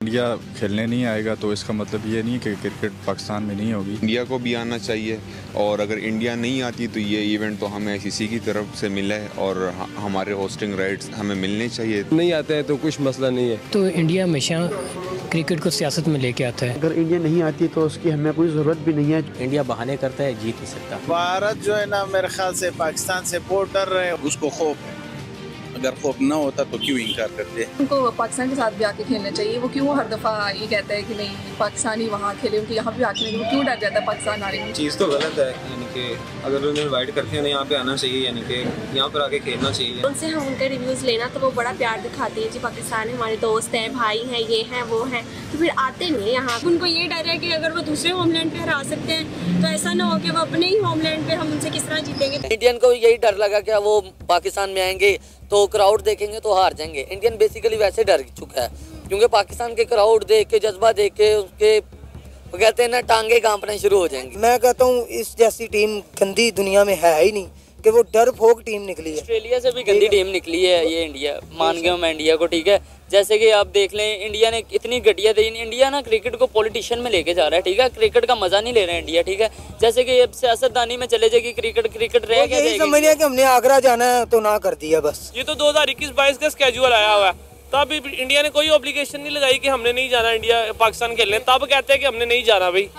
India खेलने नहीं आएगा तो इसका मतलब ये नहीं कि क्रिकेट पाकिस्तान में नहीं होगी। इंडिया को भी आना चाहिए और अगर इंडिया नहीं आती तो ये इवेंट तो हमें आईसीसी की तरफ से मिला है और हमारे होस्टिंग राइट्स हमें मिलने चाहिए। नहीं आते हैं तो कुछ मसला नहीं है। तो इंडिया हमेशा क्रिकेट को सियासत में लेके आता है। अगर इंडिया नहीं आती तो उसकी हमें कोई ज़रूरत भी नहीं है। इंडिया बहाने करता है, जीत नहीं सकता। भारत जो है ना मेरे ख्याल से पाकिस्तान से सपोर्ट कर रहे हैं, उसको खौफ है। अगर खौफ ना होता तो क्यों इनकार करते? उनको पाकिस्तान के साथ भी आके खेलना चाहिए। वो क्यों हर दफ़ा ये कहता है कि नहीं पाकिस्तानी वहाँ खेले, उनके यहाँ भी आके वो क्यों डर जाता है पाकिस्तान आने में? चीज़ तो गलत है, यानी कि अगर उन्हें इनवाइट करते हैं यहाँ पे आना चाहिए, यानी कि यहाँ पर आके खेलना चाहिए। उनसे हम उनके रिव्यूज़ लेना तो वो बड़ा प्यार दिखाते हैं जी, पाकिस्तान हमारे दोस्त हैं, भाई हैं, ये हैं वो हैं, तो फिर आते नहीं यहाँ। उनको ये डर है कि अगर वो दूसरे होमलैंड पे हरा सकते हैं तो ऐसा ना हो कि वो अपने ही होमलैंड पे हम उनसे किस तरह जीतेंगे। इंडियन को यही डर लगा कि वो पाकिस्तान में आएंगे तो क्राउड देखेंगे तो हार जाएंगे। इंडियन बेसिकली वैसे डर चुका है क्योंकि पाकिस्तान के क्राउड देख के, जज्बा देख के उसके वो कहते हैं ना टांगे कांपने शुरू हो जाएंगे। मैं कहता हूँ इस जैसी टीम गंदी दुनिया में है ही नहीं कि वो डरपोक टीम निकली है। ऑस्ट्रेलिया से भी गंदी टीम निकली है ये इंडिया, मान गया मैं इंडिया को, ठीक है। जैसे कि आप देख लें इंडिया ने इतनी घटिया दी, इंडिया ना क्रिकेट को पॉलिटिशियन में लेके जा रहा है, ठीक है। क्रिकेट का मजा नहीं ले रहा है इंडिया, ठीक है। जैसे कि अब सियासतदानी में चले जाएगी क्रिकेट रह गया। यही समझ लिया कि हमने आगरा जाना है तो ना कर दिया बस। ये तो 2021-22 का स्केड्यूल आया हुआ है, तब इंडिया ने कोई ऑब्लिगेशन नहीं लगाई कि हमने नहीं जाना इंडिया पाकिस्तान खेलने, तब कहते हैं कि हमने नहीं जाना भाई।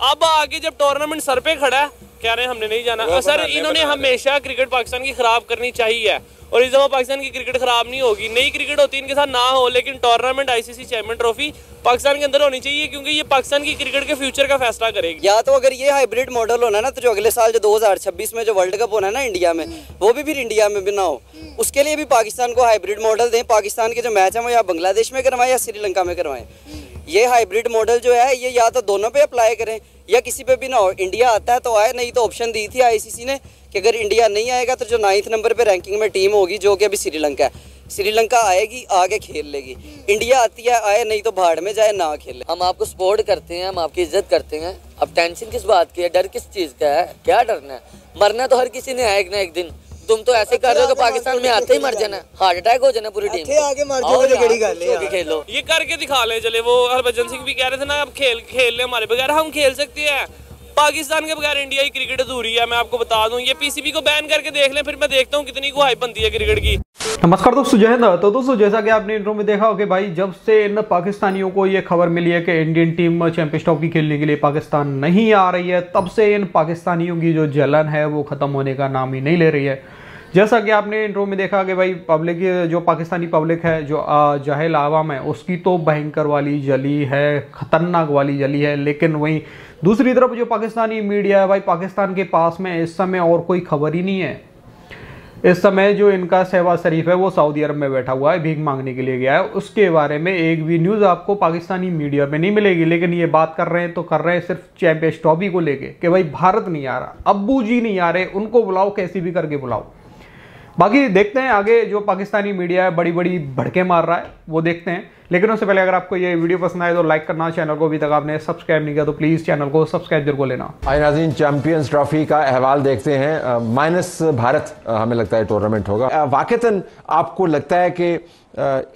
अब आगे जब टूर्नामेंट सर पे खड़ा है कह रहे हैं हमने नहीं जाना। सर इन्होंने हमेशा क्रिकेट पाकिस्तान की खराब करनी चाहिए और इस दफा पाकिस्तान की क्रिकेट खराब नहीं होगी। नई क्रिकेट होती इनके साथ ना हो, लेकिन tournament ICC champion trophy Pakistan के अंदर होनी चाहिए क्योंकि ये पाकिस्तान की क्रिकेट के फ्यूचर का फैसला करेगी। या तो अगर ये हाइब्रिड मॉडल होना ना तो जो अगले साल जो 2026 में जो वर्ल्ड कप होना है ना इंडिया में, वो भी फिर इंडिया में भी ना हो, उसके लिए भी पाकिस्तान को हाइब्रिड मॉडल दें। पाकिस्तान के जो मैच है वो या बांग्लादेश में करवाएं या श्रीलंका में करवाएं। ये हाइब्रिड मॉडल जो है ये या तो दोनों पे अप्लाई करें या किसी पे भी ना हो। इंडिया आता है तो आए, नहीं तो ऑप्शन दी थी आईसीसी ने कि अगर इंडिया नहीं आएगा तो जो 9th नंबर पे रैंकिंग में टीम होगी जो कि अभी श्रीलंका है, श्रीलंका आएगी आगे खेल लेगी। इंडिया आती है आए, नहीं तो भाड़ में जाए ना खेले। हम आपको सपोर्ट करते हैं, हम आपकी इज्जत करते हैं। अब टेंशन किस बात की है, डर किस चीज़ का है, क्या डरना है? मरना तो हर किसी ने है एक ना एक दिन। तुम तो ऐसे कर रहे हो कि पाकिस्तान में आते ही मर जाना, हार्ट अटैक हो जाना पूरी टीम। आगे मर जाओगे बड़ी गल है, खेलो ये करके दिखा ले। चले वो हरभजन सिंह भी कह रहे थे ना, अब खेल ले हमारे बगैर, हम खेल सकते हैं। पाकिस्तान के बगैर इंडिया की क्रिकेट अधूरी है, मैं आपको बता दूं। ये पीसीबी को बैन करके देख लें, फिर मैं देखता हूं कितनी हाइप बनती है क्रिकेट की। नमस्कार दोस्तों, जय हिंद। तो दोस्तों जैसा कि आपने इंट्रो में देखा हो कि भाई जब से इन पाकिस्तानियों को ये खबर मिली है कि इंडियन टीम चैंपियंस ट्रॉफी खेलने के लिए पाकिस्तान नहीं आ रही है, तब से इन पाकिस्तानियों की जो जलन है वो ख़त्म होने का नाम ही नहीं ले रही है। जैसा कि आपने इंट्रो में देखा कि भाई पब्लिक, जो पाकिस्तानी पब्लिक है, जो जाहिल आवाम है, उसकी तो भयंकर वाली जली है, ख़तरनाक वाली जली है। लेकिन वहीं दूसरी तरफ जो पाकिस्तानी मीडिया है भाई, पाकिस्तान के पास में इस समय और कोई खबर ही नहीं है। इस समय जो इनका शहबाज शरीफ है वो सऊदी अरब में बैठा हुआ है, भीख मांगने के लिए गया है। उसके बारे में एक भी न्यूज़ आपको पाकिस्तानी मीडिया में नहीं मिलेगी। लेकिन ये बात कर रहे हैं तो कर रहे हैं सिर्फ चैंपियंस ट्रॉफी को लेके कि भाई भारत नहीं आ रहा, अब्बू जी नहीं आ रहे, उनको बुलाओ, कैसी भी करके बुलाओ। बाकी देखते हैं आगे जो पाकिस्तानी मीडिया है बड़ी बड़ी भड़के मार रहा है वो देखते हैं। लेकिन उससे पहले अगर आपको ये वीडियो पसंद आए तो लाइक करना, चैनल को अभी तक आपने सब्सक्राइब नहीं किया तो प्लीज़ चैनल को सब्सक्राइब जरूर लेना। आइए नाज़रीन, चैंपियंस ट्रॉफी का अहवाल देखते हैं। माइनस भारत हमें लगता है टूर्नामेंट होगा। वाकईतन आपको लगता है कि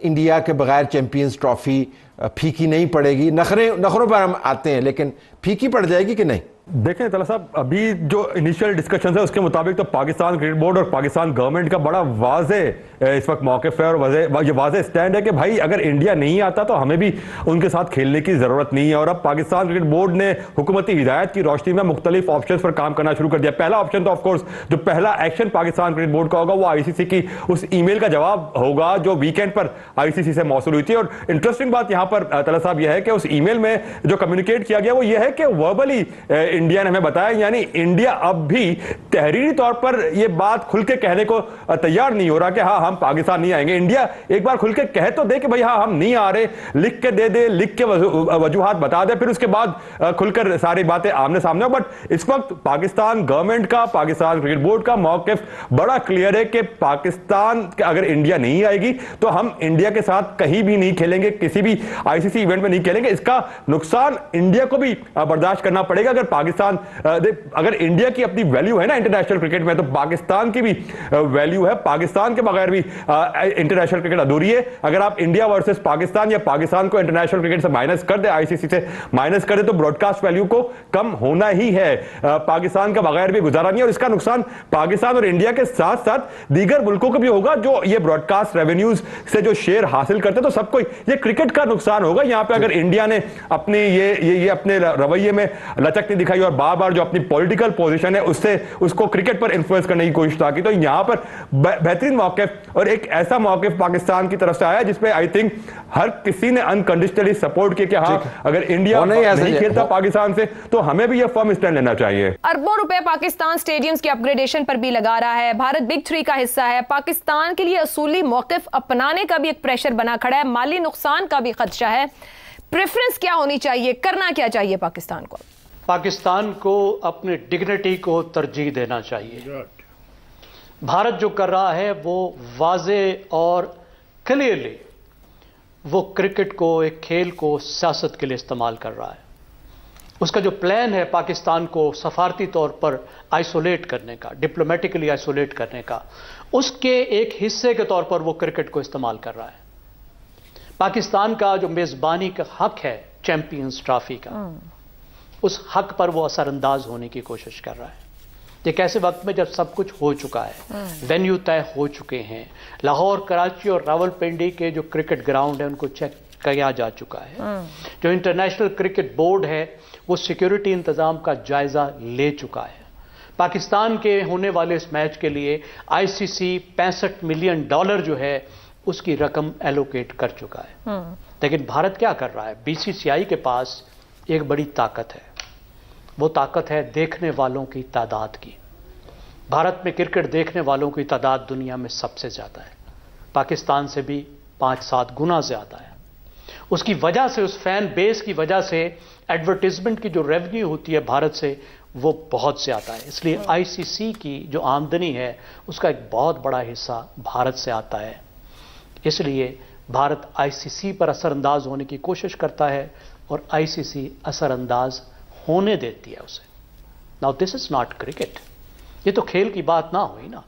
इंडिया के बगैर चैंपियंस ट्रॉफी फीकी नहीं पड़ेगी? नखरों पर हम आते हैं, लेकिन फीकी पड़ जाएगी कि नहीं? देखें तला साहब, अभी जो इनिशियल डिस्कशन है उसके मुताबिक तो पाकिस्तान क्रिकेट बोर्ड और पाकिस्तान गवर्नमेंट का बड़ा वाज़े इस वक्त मौक़िफ़ है और ये वाज़े स्टैंड है कि भाई अगर इंडिया नहीं आता तो हमें भी उनके साथ खेलने की ज़रूरत नहीं है। और अब पाकिस्तान क्रिकेट बोर्ड ने हुकूमती हिदायत की रोशनी में मुख्तलिफ ऑप्शन पर काम करना शुरू कर दिया। पहला ऑप्शन तो ऑफकोर्स जो पहला एक्शन पाकिस्तान क्रिकेट बोर्ड का होगा वो आईसीसी की उस ईमेल का जवाब होगा जो वीकेंड पर आईसीसी से मौसूल हुई थी। और इंटरेस्टिंग बात यहाँ पर तला साहब यह है कि उस ईमेल में जो कम्युनिकेट किया गया वो ये है कि वर्बली इंडिया ने हमें बताया, यानी इंडिया अब भी तहरीरी तौर पर यह बात खुल के कहने को तैयार नहीं हो रहा कि हाँ हम पाकिस्तान नहीं आएंगे। इंडिया एक बार खुल के कह तो दे कि भाई हाँ हम नहीं आ रहे, लिख के दे दे, लिख के वजूहात बता दे, फिर उसके बाद खुलकर सारी बातें आमने सामने हो। बट इस वक्त पाकिस्तान गवर्नमेंट का, पाकिस्तान क्रिकेट बोर्ड का मौकिफ बड़ा क्लियर है कि पाकिस्तान अगर इंडिया नहीं आएगी तो हम इंडिया के साथ कहीं भी नहीं खेलेंगे, किसी भी आईसीसी इवेंट में नहीं खेलेंगे। इसका नुकसान इंडिया को भी बर्दाश्त करना पड़ेगा। अगर पाकिस्तान अगर इंडिया की अपनी वैल्यू है ना इंटरनेशनल क्रिकेट में, तो पाकिस्तान की भी वैल्यू है। पाकिस्तान के बगैर भी भी इंटरनेशनल क्रिकेट अधूरी है। अगर आप इंडिया वर्सेस पाकिस्तान या पाकिस्तान को इंटरनेशनल क्रिकेट से माइनस कर दे, आईसीसी से माइनस कर दे, तो ब्रॉडकास्ट वैल्यू को कम होना ही है। पाकिस्तान का बगैर भी गुजारा नहीं है और इसका नुकसान पाकिस्तान और इंडिया के साथ साथ दीगर मुल्कों को भी होगा जो ये ब्रॉडकास्ट रेवेन्यूज से जो शेयर हासिल करते, तो सबको ये क्रिकेट का नुकसान होगा। यहां पे अगर इंडिया ने अपनी ये अपने रवैये में लचक नहीं दिखाई और बार बार जो अपनी पॉलिटिकल पोजीशन है उससे उसको क्रिकेट पर इन्फ्लुएंस करने की कोशिश की, तो यहां पर बेहतरीन मौक़िफ़ और एक ऐसा मौक़िफ़ पाकिस्तान की तरफ से आया जिसमें आई थिंक हर किसी ने अनकंडीशनली सपोर्ट किया कि हाँ, अगर इंडिया नहीं खेलता पाकिस्तान से तो हमें भी यह फर्म स्टैंड लेना चाहिए। अरबों रुपए पाकिस्तान स्टेडियम्स की अपग्रेडेशन पर भी लगा रहा है। भारत बिग 3 का हिस्सा है। पाकिस्तान के लिए असूली मौक़िफ़ अपनाने का भी एक प्रेशर बना खड़ा है, माली नुकसान का भी खदशा है। प्रेफरेंस क्या होनी चाहिए, करना क्या चाहिए पाकिस्तान को? पाकिस्तान को अपनी डिग्निटी को तरजीह देना चाहिए। भारत जो कर रहा है वो वाज़े और क्लियरली वो क्रिकेट को, एक खेल को सियासत के लिए इस्तेमाल कर रहा है। उसका जो प्लान है पाकिस्तान को सफारती तौर पर आइसोलेट करने का, डिप्लोमेटिकली आइसोलेट करने का, उसके एक हिस्से के तौर पर वो क्रिकेट को इस्तेमाल कर रहा है। पाकिस्तान का जो मेज़बानी का हक है चैंपियंस ट्रॉफी का, उस हक पर वो असरअंदाज होने की कोशिश कर रहा है। एक ऐसे वक्त में जब सब कुछ हो चुका है, वेन्यू तय हो चुके हैं, लाहौर, कराची और रावलपिंडी के जो क्रिकेट ग्राउंड है उनको चेक किया जा चुका है, जो इंटरनेशनल क्रिकेट बोर्ड है वो सिक्योरिटी इंतजाम का जायजा ले चुका है। पाकिस्तान के होने वाले इस मैच के लिए आईसीसी $65 मिलियन जो है उसकी रकम एलोकेट कर चुका है। लेकिन भारत क्या कर रहा है? बीसीसीआई के पास एक बड़ी ताकत है, वो ताकत है देखने वालों की तादाद की। भारत में क्रिकेट देखने वालों की तादाद दुनिया में सबसे ज़्यादा है, पाकिस्तान से भी 5-7 गुना ज़्यादा है। उसकी वजह से, उस फैन बेस की वजह से एडवर्टीजमेंट की जो रेवेन्यू होती है भारत से वो बहुत ज़्यादा है। इसलिए आईसीसी की जो आमदनी है उसका एक बहुत बड़ा हिस्सा भारत से आता है। इसलिए भारत आईसीसी पर असरअंदाज होने की कोशिश करता है और आईसीसी असरअंदाज होने देती है उसे। Now this is not cricket, ये तो खेल की बात ना हुई ना।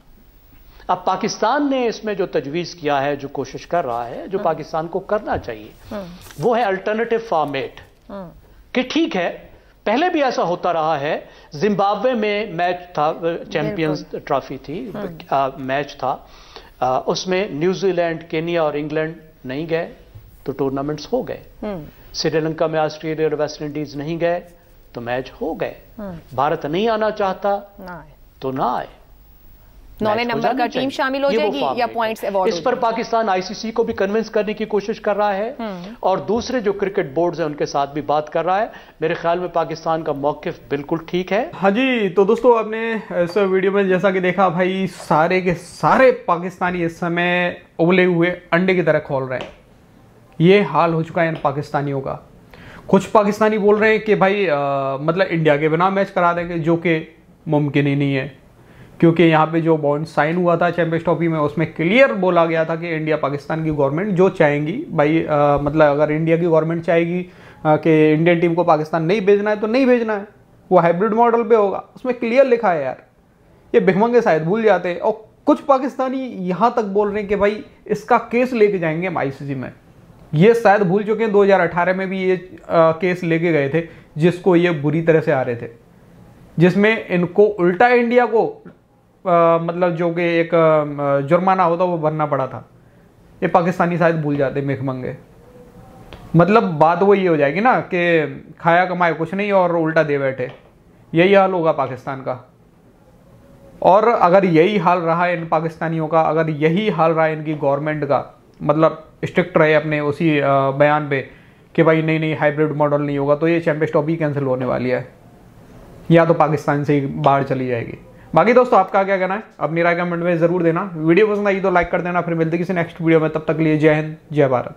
अब पाकिस्तान ने इसमें जो तजवीज़ किया है, जो कोशिश कर रहा है, जो पाकिस्तान को करना चाहिए, वो है अल्टरनेटिव फॉर्मेट। कि ठीक है, पहले भी ऐसा होता रहा है। जिम्बाब्वे में मैच था, चैंपियंस ट्रॉफी थी, मैच था, उसमें न्यूजीलैंड, केनिया और इंग्लैंड नहीं गए तो टूर्नामेंट्स हो गए। श्रीलंका में ऑस्ट्रेलिया और वेस्ट इंडीज नहीं गए तो मैच हो गए। भारत नहीं आना चाहता तो ना आए। 9वें नंबर का टीम शामिल हो जाएगी या पॉइंट्स अवॉर्ड? इस पर पाकिस्तान आईसीसी को भी कन्विंस करने की कोशिश कर रहा है और दूसरे जो क्रिकेट बोर्ड्स हैं उनके साथ भी बात कर रहा है। मेरे ख्याल में पाकिस्तान का मौकिफ बिल्कुल ठीक है। हाँ जी, तो दोस्तों आपने इस वीडियो में जैसा कि देखा, भाई सारे के सारे पाकिस्तानी इस समय उबले हुए अंडे की तरह खोल रहे हैं। ये हाल हो चुका है इन पाकिस्तानियों का। कुछ पाकिस्तानी बोल रहे हैं कि भाई मतलब इंडिया के बिना मैच करा देंगे, जो कि मुमकिन ही नहीं है, क्योंकि यहाँ पे जो बॉन्ड साइन हुआ था चैंपियंस ट्रॉफी में उसमें क्लियर बोला गया था कि इंडिया पाकिस्तान की गवर्नमेंट जो चाहेंगी, भाई मतलब अगर इंडिया की गवर्नमेंट चाहेगी कि इंडियन टीम को पाकिस्तान नहीं भेजना है तो नहीं भेजना है, वो हाइब्रिड मॉडल पे होगा, उसमें क्लियर लिखा है यार। ये भिखमंगे शायद भूल जाते हैं। और कुछ पाकिस्तानी यहाँ तक बोल रहे हैं कि भाई इसका केस लेके जाएंगे हम आईसीसी में। ये शायद भूल चुके हैं 2018 में भी ये केस लेके गए थे, जिसको ये बुरी तरह से आ रहे थे, जिसमें इनको उल्टा इंडिया को मतलब जो कि एक जुर्माना होता वो भरना पड़ा था। ये पाकिस्तानी शायद भूल जाते भिखमंगे। मतलब बात वो ये हो जाएगी ना कि खाया कमाया कुछ नहीं और उल्टा दे बैठे, यही हाल होगा पाकिस्तान का। और अगर यही हाल रहा है इन पाकिस्तानियों का, अगर यही हाल रहा है इनकी गवर्नमेंट का, मतलब स्ट्रिक्ट रहे अपने उसी बयान पे कि भाई नहीं हाइब्रिड मॉडल नहीं होगा, तो ये चैंपियंस ट्रॉफी कैंसिल होने वाली है या तो पाकिस्तान से ही बाहर चली जाएगी। बाकी दोस्तों आपका क्या कहना है, अपनी राय कमेंट में जरूर देना। वीडियो पसंद आई तो लाइक कर देना। फिर मिलते किसी नेक्स्ट वीडियो में, तब तक लिए जय हिंद, जय भारत।